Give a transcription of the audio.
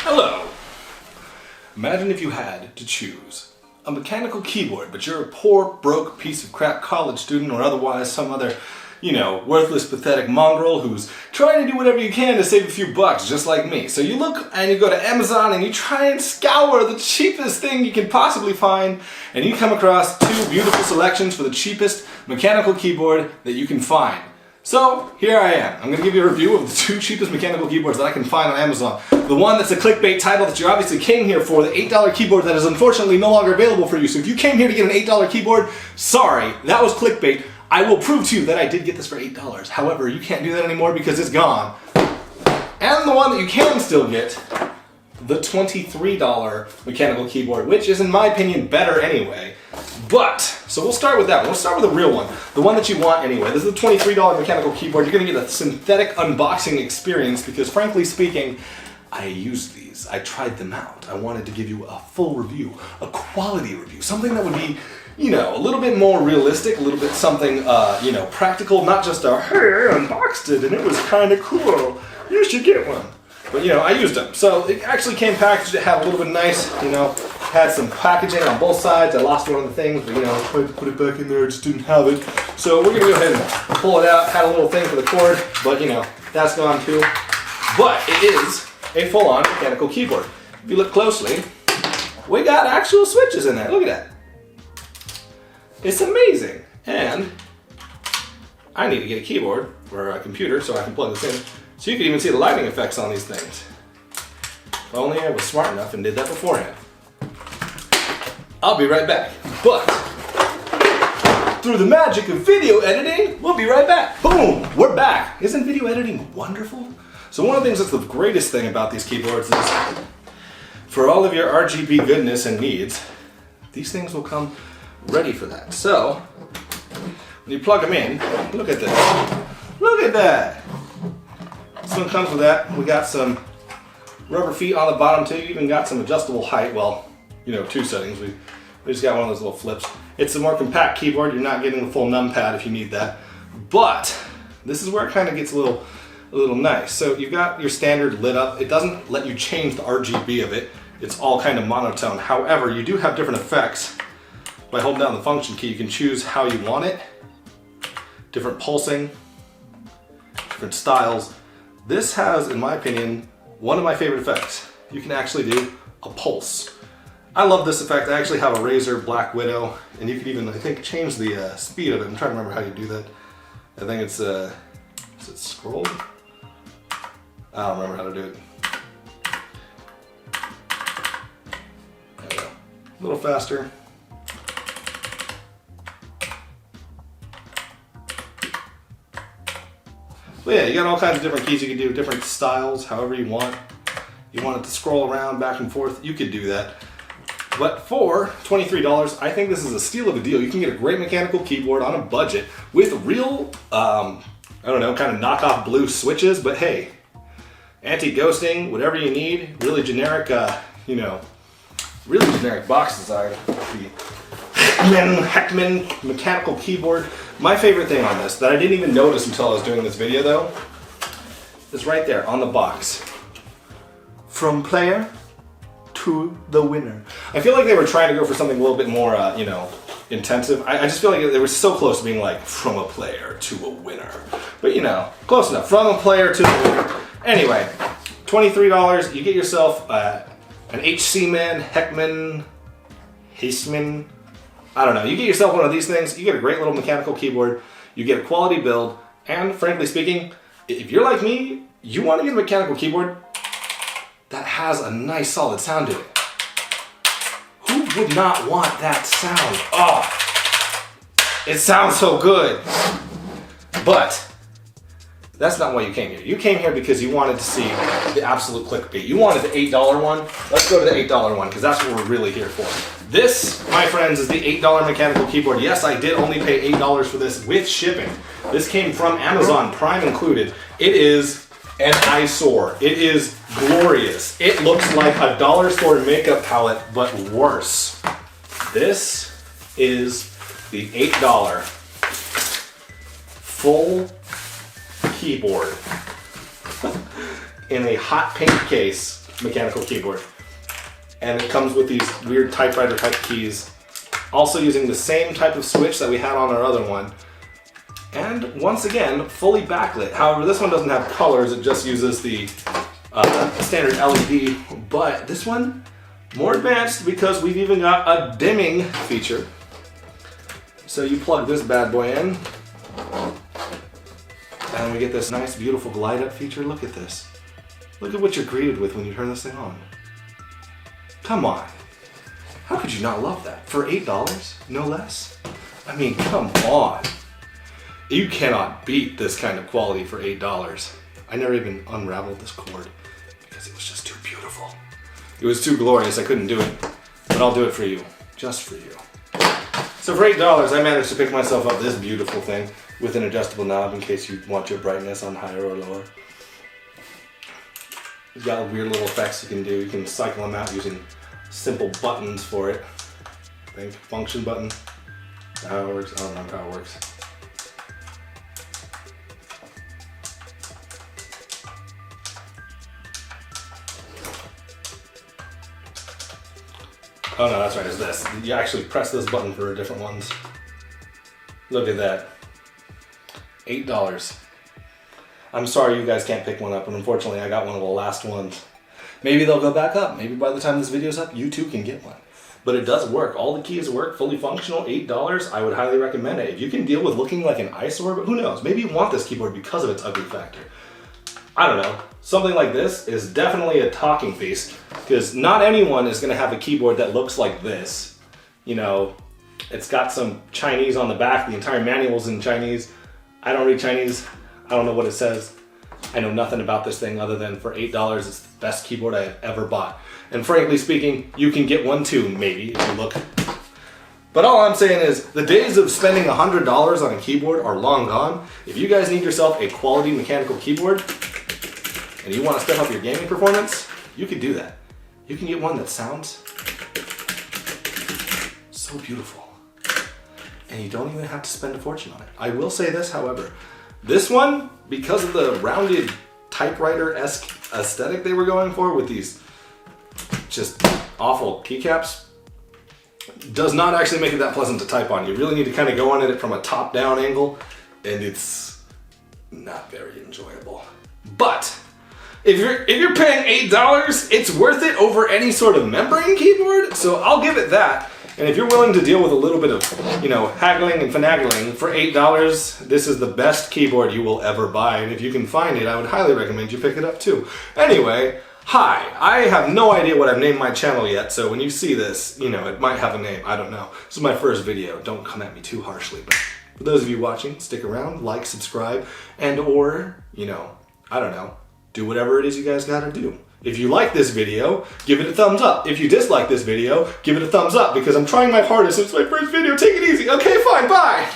Hello! Imagine if you had to choose a mechanical keyboard, but you're a poor, broke piece of crap college student or otherwise some other, worthless, pathetic mongrel who's trying to do whatever you can to save a few bucks, just like me. So you look and you go to Amazon and you try and scour the cheapest thing you can possibly find, and you come across two beautiful selections for the cheapest mechanical keyboard that you can find. So here I am. I'm going to give you a review of the two cheapest mechanical keyboards that I can find on Amazon. The one that's a clickbait title that you obviously came here for, the $8 keyboard that is unfortunately no longer available for you. So if you came here to get an $8 keyboard, sorry, that was clickbait. I will prove to you that I did get this for $8. However, you can't do that anymore because it's gone. And the one that you can still get, the $23 mechanical keyboard, which is in my opinion better anyway. But, so we'll start with that one. We'll start with the real one. The one that you want anyway. This is the $23 mechanical keyboard. You're going to get a synthetic unboxing experience because frankly speaking, I used these. I tried them out. I wanted to give you a full review, a quality review, something that would be, a little bit more realistic, a little bit something, practical, not just a, hey, I unboxed it and it was kind of cool. You should get one. But, I used them. So it actually came packaged. It had a little bit nice, had some packaging on both sides. I lost one of the things, but, I tried to put it back in there. I just didn't have it. So we're going to go ahead and pull it out. Had a little thing for the cord, but, that's gone too. But it is a full-on mechanical keyboard. If you look closely, we got actual switches in there. Look at that. It's amazing. And I need to get a keyboard or a computer so I can plug this in. So you can even see the lighting effects on these things. If only I was smart enough and did that beforehand. I'll be right back. But through the magic of video editing, we'll be right back. Boom, we're back. Isn't video editing wonderful? So one of the things that's the greatest thing about these keyboards is for all of your RGB goodness and needs, these things will come ready for that. So when you plug them in, look at this. Look at that. This one comes with that. We got some rubber feet on the bottom too. Even got some adjustable height. Well, two settings. We just got one of those little flips. It's a more compact keyboard. You're not getting the full numpad if you need that. But this is where it kind of gets a little nice. So you've got your standard lit up. It doesn't let you change the RGB of it. It's all kind of monotone. However, you do have different effects. By holding down the function key, you can choose how you want it. Different pulsing, different styles. This has, in my opinion, one of my favorite effects. You can actually do a pulse. I love this effect. I actually have a Razer Black Widow, and you can even, I think, change the speed of it. I'm trying to remember how you do that. I think it's, is it scroll? I don't remember how to do it. There we go. A little faster. But yeah, you got all kinds of different keys you can do, different styles, however you want. You want it to scroll around back and forth, you could do that. But for $23, I think this is a steal of a deal. You can get a great mechanical keyboard on a budget with real, kind of knockoff blue switches, but hey, anti-ghosting, whatever you need, really generic, really generic box design. The Heckman mechanical keyboard. My favorite thing on this, that I didn't even notice until I was doing this video though, is right there on the box. From player to the winner. I feel like they were trying to go for something a little bit more, intensive. I just feel like they were so close to being like, from a player to a winner. But close enough. From a player to a winner. Anyway, $23, you get yourself an HC-Man, Heckman, I don't know, you get yourself one of these things, you get a great little mechanical keyboard, you get a quality build, and frankly speaking, if you're like me, you want to get a mechanical keyboard that has a nice solid sound to it. Who would not want that sound? Oh, it sounds so good. But that's not why you came here. You came here because you wanted to see the absolute clickbait. You wanted the $8 one. Let's go to the $8 one because that's what we're really here for. This, my friends, is the $8 mechanical keyboard. Yes, I did only pay $8 for this with shipping. This came from Amazon, Prime included. It is an eyesore. It is glorious. It looks like a dollar store makeup palette, but worse. This is the $8 full keyboard in a hot pink case. mechanical keyboard. And it comes with these weird typewriter type keys. Also using the same type of switch that we had on our other one. And once again, fully backlit. However, this one doesn't have colors, it just uses the standard LED. But this one, more advanced because we've even got a dimming feature. So you plug this bad boy in, and we get this nice, beautiful glide up feature. Look at this. Look at what you're greeted with when you turn this thing on. Come on. How could you not love that? For $8, no less? I mean, come on. You cannot beat this kind of quality for $8. I never even unraveled this cord because it was just too beautiful. It was too glorious, I couldn't do it. But I'll do it for you, just for you. So for $8, I managed to pick myself up this beautiful thing with an adjustable knob in case you want your brightness on higher or lower. You've got weird little effects you can do. You can cycle them out using simple buttons for it. I think function button. How it works? I don't know how it works. Oh no, that's right, it's this. You actually press this button for different ones. Look at that. $8. I'm sorry you guys can't pick one up, and unfortunately I got one of the last ones. Maybe they'll go back up. Maybe by the time this video's up, you too can get one. But it does work. All the keys work, fully functional, $8. I would highly recommend it. If you can deal with looking like an eyesore, but who knows? Maybe you want this keyboard because of its ugly factor. I don't know. Something like this is definitely a talking piece, because not anyone is going to have a keyboard that looks like this. You know, it's got some Chinese on the back. The entire manual's in Chinese. I don't read Chinese. I don't know what it says. I know nothing about this thing other than for $8, it's the best keyboard I have ever bought. And frankly speaking, you can get one too, maybe, if you look. But all I'm saying is, the days of spending $100 on a keyboard are long gone. If you guys need yourself a quality mechanical keyboard, and you want to step up your gaming performance, you can do that. You can get one that sounds so beautiful. And you don't even have to spend a fortune on it. I will say this, however. This one, because of the rounded typewriter-esque aesthetic they were going for with these just awful keycaps, does not actually make it that pleasant to type on. You really need to kind of go on it from a top-down angle, and it's not very enjoyable. But if you're paying $8, it's worth it over any sort of membrane keyboard, so I'll give it that. And if you're willing to deal with a little bit of, you know, haggling and finagling for $8, this is the best keyboard you will ever buy. And if you can find it, I would highly recommend you pick it up too. Anyway, hi, I have no idea what I've named my channel yet, so when you see this, you know, it might have a name, I don't know. This is my first video, don't come at me too harshly, but for those of you watching, stick around, like, subscribe, and or, you know, I don't know, do whatever it is you guys gotta do. If you like this video, give it a thumbs up. If you dislike this video, give it a thumbs up, because I'm trying my hardest. It's my first video. Take it easy. Okay, fine. Bye.